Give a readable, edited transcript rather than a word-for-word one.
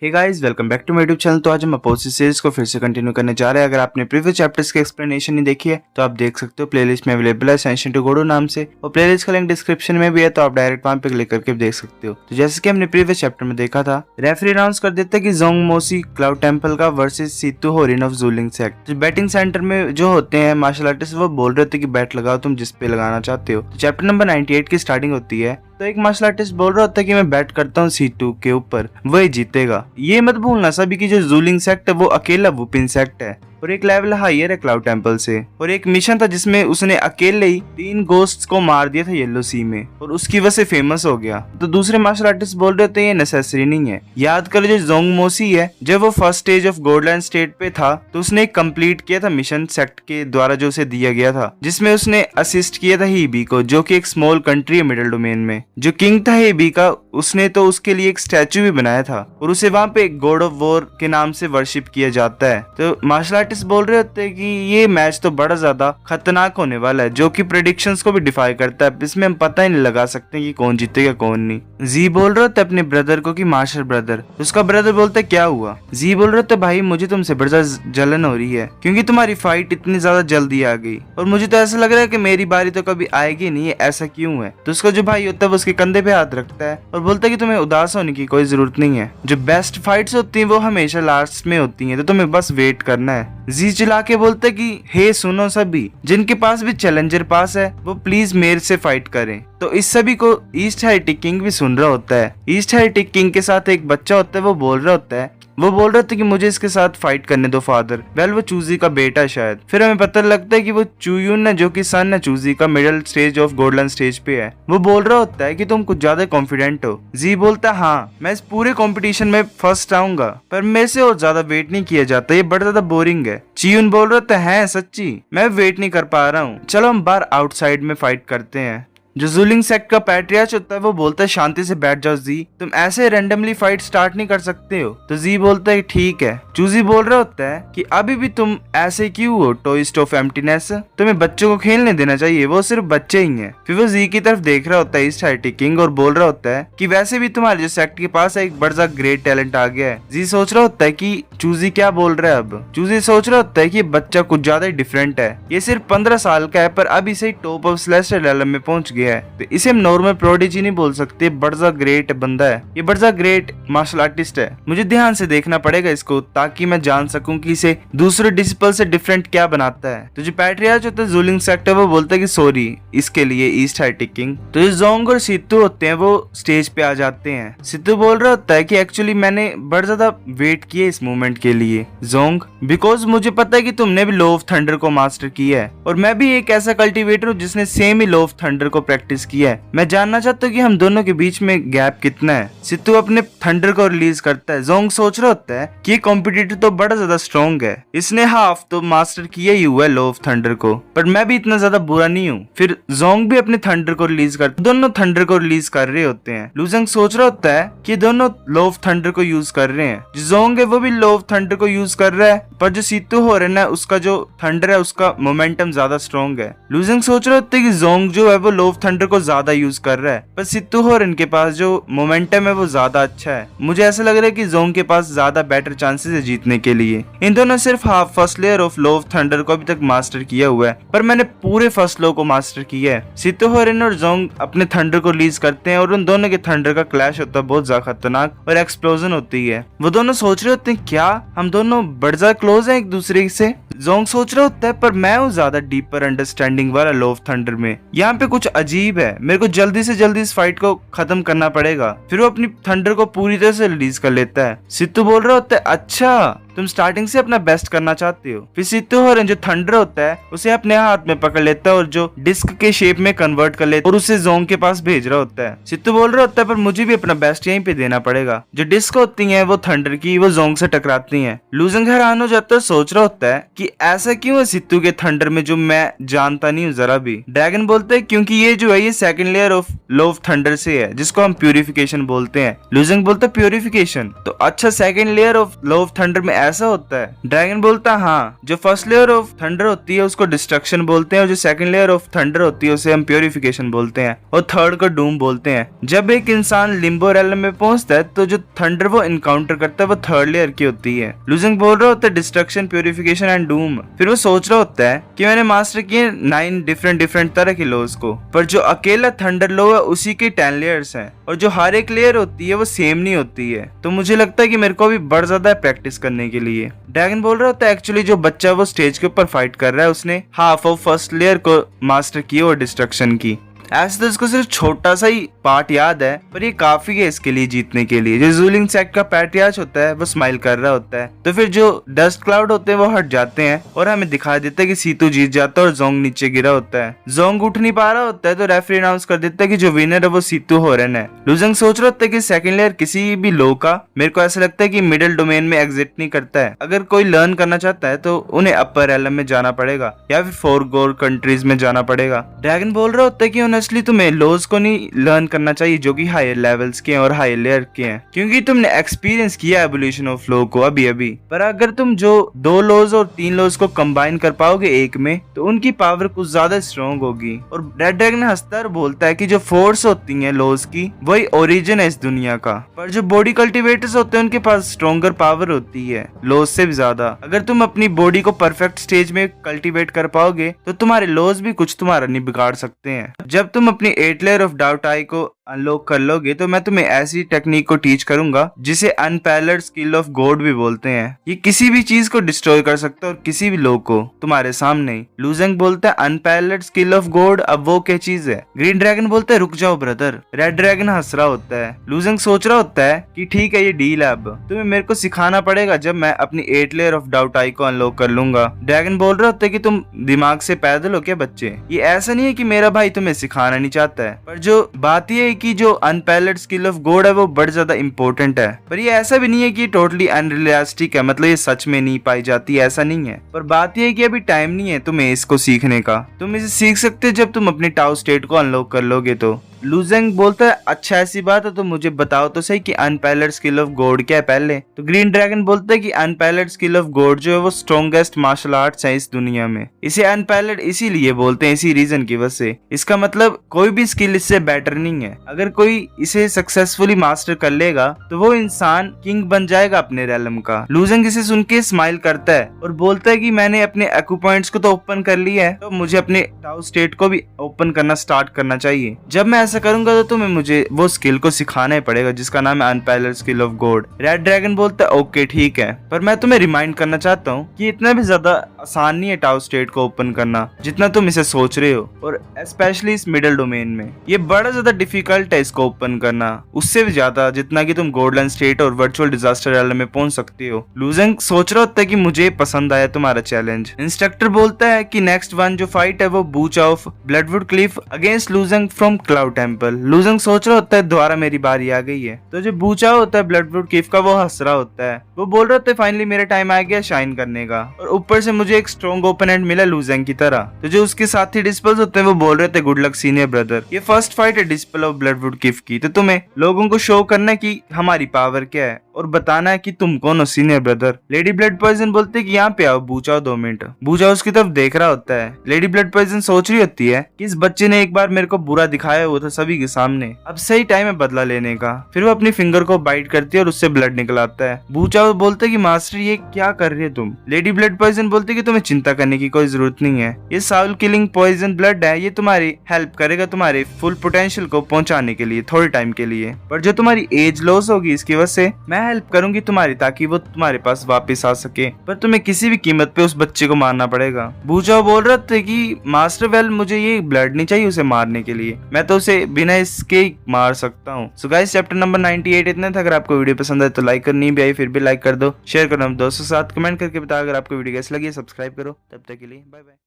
Hey guys, welcome back to my YouTube channel. तो आज हम अपोजिट सीरीज को फिर से कंटिन्यू करने जा रहे हैं। अगर आपने प्रीवियस चैप्टर्स की एक्सप्लेनेशन नहीं देखी है तो आप देख सकते हो, प्लेलिस्ट में अवेलेबल है सेंशन टू गोडो नाम से, और प्लेलिस्ट का लिंक डिस्क्रिप्शन में भी है, तो आप डायरेक्ट वहां पे क्लिक करके देख सकते हो। तो जैसे कि हमने प्रीवियस चैप्टर में देखा था, रेफरी अनाउंस कर देता है कि जोंग मोसी क्लाउड टेंपल का वर्सेस सीतू होरिन ऑफ जूलिंग सेक्ट। तो बैटिंग सेंटर में जो होते हैं मार्शल आर्टिस्ट, वो बोल रहे थे कि बैट लगाओ तुम जिस पे लगाना चाहते हो। तो चैप्टर नंबर 98 की स्टार्टिंग होती है। तो एक मार्शल आर्टिस्ट बोल रहा होता है कि मैं बैट करता हूँ C2 के ऊपर, वही जीतेगा। ये मत भूलना सभी की जो जूलिंग सेक्ट है वो अकेला वुपिन सेक्ट है, और एक लेवल हायर है क्लाउड टेंपल से। और एक मिशन था जिसमें उसने अकेले ही 3 गोस्ट्स को मार दिया था येलो सी में, और उसकी वजह से फेमस हो गया। तो दूसरे मार्शल आर्टिस्ट बोल रहे थे ये नेसेसरी नहीं है। याद करो जो जोंग मोसी है, जब वो फर्स्ट स्टेज ऑफ गोल्डलैंड स्टेट पे था तो उसने एक कंप्लीट किया था मिशन सेक्ट के द्वारा जो उसे दिया गया था, जिसमें उसने असिस्ट किया था हीबी को, जो कि एक स्मॉल कंट्री है मिडिल डोमेन में। जो किंग था हीबी का, उसने तो उसके लिए एक स्टैचू भी बनाया था, और उसे वहां पे गॉड ऑफ वॉर के नाम से वर्शिप किया जाता है। तो मार्शल आर्टिस्ट बोल रहे होते हैं कि ये मैच तो बड़ा ज्यादा खतरनाक होने वाला है, जो कि प्रेडिक्शंस को भी डिफाई करता है। इसमें हम पता ही नहीं लगा सकते कि कौन जीतेगा कौन नहीं। जी बोल रहे होते अपने ब्रदर को कि मार्शल ब्रदर। उसका ब्रदर बोलता है क्या हुआ? जी बोल रहे होते भाई मुझे तुमसे बड़ी ज्यादा जलन हो रही है, क्योंकि तुम्हारी फाइट इतनी ज्यादा जल्दी आ गई, और मुझे तो ऐसा लग रहा है कि मेरी बारी तो कभी आएगी नहीं, ऐसा क्यों है? तो उसका जो भाई होता है वो उसके कंधे पे हाथ रखता है और बोलता है कि तुम्हें उदास होने की कोई जरूरत नहीं है। जो बेस्ट फाइट्स होती हैं वो हमेशा लास्ट में होती हैं, तो तुम्हें बस वेट करना है। जी चिल्ला के बोलते कि हे सुनो सभी, जिनके पास भी चैलेंजर पास है वो प्लीज मेरे से फाइट करें। तो इस सभी को ईस्ट हेरेटिक किंग भी सुन रहा होता है। ईस्ट हेरेटिक किंग के साथ एक बच्चा होता है, वो बोल रहा होता है कि मुझे इसके साथ फाइट करने दो फादर। वेल वो चूजी का बेटा है शायद। फिर हमें पता लगता है कि वो चूयून है, जो कि सन है चूजी का, middle stage of golden stage पे है। वो बोल रहा होता है कि तुम कुछ ज्यादा कॉन्फिडेंट हो। जी बोलता है हाँ, मैं इस पूरे कंपटीशन में फर्स्ट आऊंगा, पर मेरे से और ज्यादा वेट नहीं किया जाता, ये बड़ा ज्यादा बोरिंग है। चीयून बोल रहा होता है सच्ची मैं वेट नहीं कर पा रहा हूँ, चलो हम बाहर आउटसाइड में फाइट करते हैं। जो जूलिंग सेक्ट का पैट्रियार्च होता है वो बोलता है शांति से बैठ जाओ जी, तुम ऐसे रैंडमली फाइट स्टार्ट नहीं कर सकते हो। तो जी बोलता है ठीक है। चूजी बोल रहा होता है कि अभी भी तुम ऐसे क्यों हो टोइस्ट ऑफ एम्प्टीनेस, तुम्हें बच्चों को खेलने देना चाहिए, वो सिर्फ बच्चे ही हैं। फिर वो जी की तरफ देख रहा होता है ईस्ट हेरेटिक किंग, और बोल रहा होता है कि वैसे भी तुम्हारे जो सेक्ट के पास एक बड़ा ग्रेट टैलेंट आ गया है। जी सोच रहा होता है कि चूजी क्या बोल रहा है। अब चूजी सोच रहा होता है कि बच्चा कुछ ज्यादा डिफरेंट है, ये सिर्फ 15 साल का है, पर अभी से टॉप ऑफ सेलेस्टियल रेलम में पहुंच गया है। तो इसे हम नॉर्मल प्रोडिजी नहीं बोल सकते, बड़ा ग्रेट बंदा है, ये बड़ा ग्रेट मार्शल आर्टिस्ट है। मुझे ध्यान से देखना पड़ेगा इसको, ताकि मैं जान सकूं कि इसे दूसरे डिसिपल से डिफरेंट क्या बनाता है। तो जो पैट्रियार्च होता है जूलिंग सेक्ट वो बोलता है कि सॉरी इसके लिए ईस्ट हेरेटिक किंग। तो जो जोंग और सीतू होते हैं वो स्टेज पे आ जाते हैं। सीतू बोल रहा होता है कि एक्चुअली मैंने बड़ा ज्यादा वेट किया इस मूवमेंट के लिए जोंग, बिकॉज मुझे पता है कि तुमने भी लॉ ऑफ थंडर को मास्टर किया है, और मैं भी एक ऐसा कल्टिवेटर हूँ जिसने same he law of thunder को प्रैक्टिस किया है। मैं जानना चाहता हूँ कि हम दोनों के बीच में गैप कितना है। सितू अपने थंडर को रिलीज करता है। जोंग सोच रहा होता है कि कॉम्पिटिटर तो बड़ा ज्यादा स्ट्रॉन्ग है, इसने हाफ तो मास्टर किया ही हुआ है लॉ ऑफ थंडर को, पर मैं भी इतना ज्यादा बुरा नहीं हूँ। फिर जोंग भी अपने थंडर को रिलीज करता है, दोनों थंडर को रिलीज कर रहे होते हैं। लूजंग सोच रहा होता है कि दोनों लॉ ऑफ थंडर को यूज कर रहे हैं। जो जोंग है वो भी लॉ ऑफ थंडर को यूज कर रहा है, पर जो सीतू हो रहा है उसका जो थंडर है उसका मोमेंटम ज्यादा स्ट्रॉन्ग है। लूजंग सोच रहे होते है कि जोंग जो है वो लॉ ऑफ थंडर को ज्यादा यूज कर रहा है, पर सितू और इनके पास जो मोमेंटम है वो ज्यादा अच्छा है। मुझे ऐसा लग रहा है कि जोंग के पास ज्यादा बेटर चांसेस है जीतने के लिए। इन दोनों सिर्फ half first layer of law of thunder को अभी तक मास्टर किया हुआ है, पर मैंने पूरे फर्स्ट लॉ को मास्टर किया है। सितू होरिन और जोंग अपने थंडर को रिलीज करते हैं, और उन दोनों के थंडर का क्लैश होता है बहुत ज्यादा खतरनाक, और एक्सप्लोजन होती है। वो दोनों सोच रहे होते हैं क्या हम दोनों बड़े ज्यादा क्लोज हैं एक दूसरे से। जोंग सोच रहा होता है पर मैं हूँ ज्यादा डीपर अंडरस्टैंडिंग वाला लॉ ऑफ थंडर में, यहाँ पे कुछ अजीब है, मेरे को जल्दी से जल्दी इस फाइट को खत्म करना पड़ेगा। फिर वो अपनी थंडर को पूरी तरह से रिलीज कर लेता है। सितू बोल रहा होता है अच्छा तुम स्टार्टिंग से अपना बेस्ट करना चाहते हो। फिर सितू होरिन जो थंडर होता है उसे अपने हाथ में पकड़ लेता है और जो डिस्क के शेप में कन्वर्ट कर लेता है और उसे जोंग के पास भेज रहा होता है। सितू बोल रहा होता है पर मुझे भी अपना बेस्ट यहीं पे देना पड़ेगा। जो डिस्क होती है वो थंडर की, वो जोंग से टकराती है। लूजंग हैरान हो जाता है, सोच रहा होता है कि ऐसा क्यों है सितू के थंडर में जो मैं जानता नहीं हूँ जरा भी। ड्रैगन बोलता है क्योंकि ये जो है ये second layer of law of thunder से है, जिसको हम प्यूरिफिकेशन बोलते हैं। लूजंग बोलता है प्यूरिफिकेशन, तो अच्छा second layer of law of thunder में ऐसा होता है? ड्रैगन बोलता है हाँ, जो फर्स्ट लेयर ऑफ थंडर होती है उसको डिस्ट्रक्शन बोलते हैं, और जो सेकंड लेयर ऑफ थंडर होती है उसे हम प्योरिफिकेशन बोलते हैं, और थर्ड को डूम बोलते हैं। जब एक इंसान लिम्बो रेलम में पहुंचता है तो जो थंडर वो इनकाउंटर करता है वो थर्ड लेयर की होती है। लूजिंग बोल रहा होता है डिस्ट्रक्शन, प्योरिफिकेशन एंड डूम। फिर वो सोच रहा होता है कि मैंने मास्टर किए 9 डिफरेंट तरह के लोज को, पर जो अकेला थंडर लो है उसी के 10 लेयर्स हैं, और जो हर एक लेयर होती है वो सेम नहीं होती है। तो मुझे लगता है कि मेरे को अभी बढ़ ज्यादा है प्रैक्टिस करने के लिए। ड्रैगन बोल रहा होता है एक्चुअली जो बच्चा वो स्टेज के ऊपर फाइट कर रहा है उसने हाफ ऑफ फर्स्ट लेयर को मास्टर की और डिस्ट्रक्शन की। ऐसे तो इसको सिर्फ छोटा सा ही पार्ट याद है, पर ये काफी है इसके लिए जीतने के लिए। जो जूलिंग सेक्ट का पैट्रियार्च होता है वो स्माइल कर रहा होता है, तो फिर जो डस्ट क्लाउड होते हैं वो हट जाते हैं और हमें दिखा देता है कि सीतू जीत जाता है और जोंग नीचे गिरा होता है। जोंग उठ नहीं पा रहा होता है तो रेफरी अनाउंस कर देता है कि जो विनर है वो सीतू होरन है। लूजिंग सोच रहा होता है कि सेकंड लेयर किसी भी लो का, मेरे को ऐसा लगता है कि मिडिल डोमेन में एग्जिट नहीं करता है। अगर कोई लर्न करना चाहता है तो उन्हें अपर एलम में जाना पड़ेगा या फिर 4 गोर कंट्रीज में जाना पड़ेगा। ड्रैगन बोल रहा होता है कि ऑनेस्टली तुम्हें लोज को नहीं लर्न करना चाहिए जो कि हायर लेवल्स के हैं और हायर लेयर के हैं, क्योंकि तुमने एक्सपीरियंस किया एवोल्यूशन ऑफ लो को अभी अभी। पर अगर तुम जो 2 लोज और 3 लोज को कंबाइन कर पाओगे एक में तो उनकी पावर कुछ ज्यादा स्ट्रॉन्ग होगी। और रेड ड्रैगन हंसता और बोलता है कि जो फोर्स होती है लोज की वही ओरिजिन है इस दुनिया का, पर जो बॉडी कल्टिवेटर्स होते हैं उनके पास स्ट्रॉन्गर पावर होती है लोज से भी ज्यादा। अगर तुम अपनी बॉडी को परफेक्ट स्टेज में कल्टिवेट कर पाओगे तो तुम्हारे लोज भी कुछ तुम्हारा नहीं बिगाड़ सकते हैं। जब तुम अपनी 8 लेयर ऑफ डाउट आई को अनलॉक कर लोगे तो मैं तुम्हें ऐसी टेक्निक को टीच करूंगा जिसे अनपैरेलल्ड स्किल ऑफ गॉड भी बोलते हैं। ये किसी भी चीज को डिस्ट्रॉय कर सकता है और किसी भी लोग को तुम्हारे सामने ही। लूजिंग बोलता है अनपैरेलल्ड स्किल ऑफ गॉड, अब वो क्या चीज है? ग्रीन ड्रैगन बोलता है रुक जाओ ब्रदर। रेड ड्रैगन हंस रहा होता है। लूजिंग सोच रहा होता है कि ठीक है ये डील है, अब तुम्हें मेरे को सिखाना पड़ेगा जब मैं अपनी 8 लेयर ऑफ डाउट आई को अनलॉक कर लूंगा। ड्रैगन बोल रहा होता है कि तुम दिमाग से पैदल हो क्या बच्चे? ये ऐसा नहीं है कि मेरा भाई तुम्हें सिखाना नहीं चाहता है, पर जो बात ये है कि जो अनपैरेलल्ड स्किल ऑफ गॉड है वो बड़ी ज्यादा इंपॉर्टेंट है। पर ये ऐसा भी नहीं है कि टोटली अनरियलिस्टिक है, मतलब ये सच में नहीं पाई जाती, ऐसा नहीं है। पर बात ये है कि अभी टाइम नहीं है तुम्हें इसको सीखने का। तुम इसे सीख सकते हो जब तुम अपनी टाउ स्टेट को अनलॉक कर लोगे तो। लूजिंग बोलता है अच्छा ऐसी बात है तो मुझे बताओ तो सही कि अनपैरेलल्ड स्किल ऑफ गॉड क्या है पहले। तो ग्रीन ड्रैगन बोलता है कि अनपैरेलल्ड स्किल ऑफ गॉड जो है वो स्ट्रॉन्गेस्ट मार्शल आर्ट्स है इस दुनिया में। इसे अनपैरेलल्ड इसीलिए बोलते हैं, इसी रीजन की वजह से। इसका मतलब कोई भी स्किल इससे बेटर नहीं है। अगर कोई इसे सक्सेसफुली मास्टर कर लेगा तो वो इंसान किंग बन जाएगा अपने रेलम का। लूजिंग इसे सुन के स्माइल करता है और बोलता है कि मैंने अपने एक्यू पॉइंट्स को तो ओपन कर लिया है, तो मुझे अपने टाउ स्टेट को भी ओपन करना स्टार्ट करना चाहिए। जब मैं ऐसा करूंगा तो तुम्हें मुझे वो स्किल को सिखाना ही पड़ेगा जिसका नाम है unparalleled skill of God. Red dragon बोलता है ओके ठीक है, पर मैं तुम्हें रिमाइंड करना चाहता हूँ कि इतना भी ज्यादा आसान नहीं है टाउ स्टेट को ओपन करना जितना तुम इसे सोच रहे हो, और स्पेशली इस मिडिल डोमेन में ये बड़ा ज्यादा डिफिकल्ट है इसको ओपन करना, उससे भी ज्यादा जितना कि तुम गोल्डन स्टेट और वर्चुअल डिजास्टर एरिया में पहुंच सकते हो। लूजिंग सोच रहा होता है कि मुझे पसंद आया तुम्हारा चैलेंज। इंस्ट्रक्टर बोलता है कि नेक्स्ट वन जो फाइट है वो Bucha of Bloodwood Cliff against losing from Cloud Temple. Losing सोच रहा होता है दोबारा मेरी बारी आ गई है। तो जो बूचा होता है ब्लडवुड क्लिफ का वो हंस रहा होता है, वो बोल रहा होता है फाइनली मेरा टाइम आ गया शाइन करने का, और ऊपर से मुझे एक स्ट्रॉन्ग ओपोनेंट मिला लूजिंग की तरह। तो जो उसके साथी डिस्पल्स होते हैं वो बोल रहे थे गुड लक सीनियर ब्रदर, ये फर्स्ट फाइट है डिस्पल ऑफ ब्लडवुड क्लिफ की, तो तुम्हें लोगों को शो करना है कि हमारी पावर क्या है और बताना है कि तुम कौन हो senior brother. Lady blood poison बोलते कि यहाँ पे आओ बूचा 2 मिनट। बूचा उसकी तरफ देख रहा होता है। लेडी ब्लड पॉइजन सोच रही होती है कि इस बच्चे ने एक बार मेरे को बुरा दिखाया हुआ था सभी के सामने, अब सही टाइम है बदला लेने का। फिर वो अपनी फिंगर को बाइट करती है और उससे ब्लड निकल आता है। बूचा बोलते कि मास्टर ये क्या कर रही है तुम? लेडी ब्लड पॉइजन बोलते कि तुम्हें चिंता करने की कोई जरूरत नहीं है, ये साउल किलिंग पॉइजन ब्लड है, ये तुम्हारी हेल्प करेगा तुम्हारे फुल पोटेंशियल को पहुंचाने के लिए थोड़े टाइम के लिए, पर जो तुम्हारी एज लॉस होगी इसकी वजह से मैं हेल्प करूंगी तुम्हारी ताकि वो तुम्हारे पास वापस आ सके, पर तुम्हें किसी भी कीमत पे उस बच्चे को मारना पड़ेगा। बूचा बोल रहा था कि मास्टर वेल मुझे ये ब्लड नहीं चाहिए उसे मारने के लिए, मैं तो उसे बिना इसके मार सकता हूँ। सो गाइस चैप्टर नंबर 98 इतना था। अगर आपको वीडियो पसंद आए तो लाइक करनी भी आई फिर भी लाइक कर दो, शेयर करो दोस्तों के साथ, कमेंट करके बताओ अगर आपको वीडियो कैसी लगी, सब्सक्राइब करो। तब तक के लिए बाय बाय।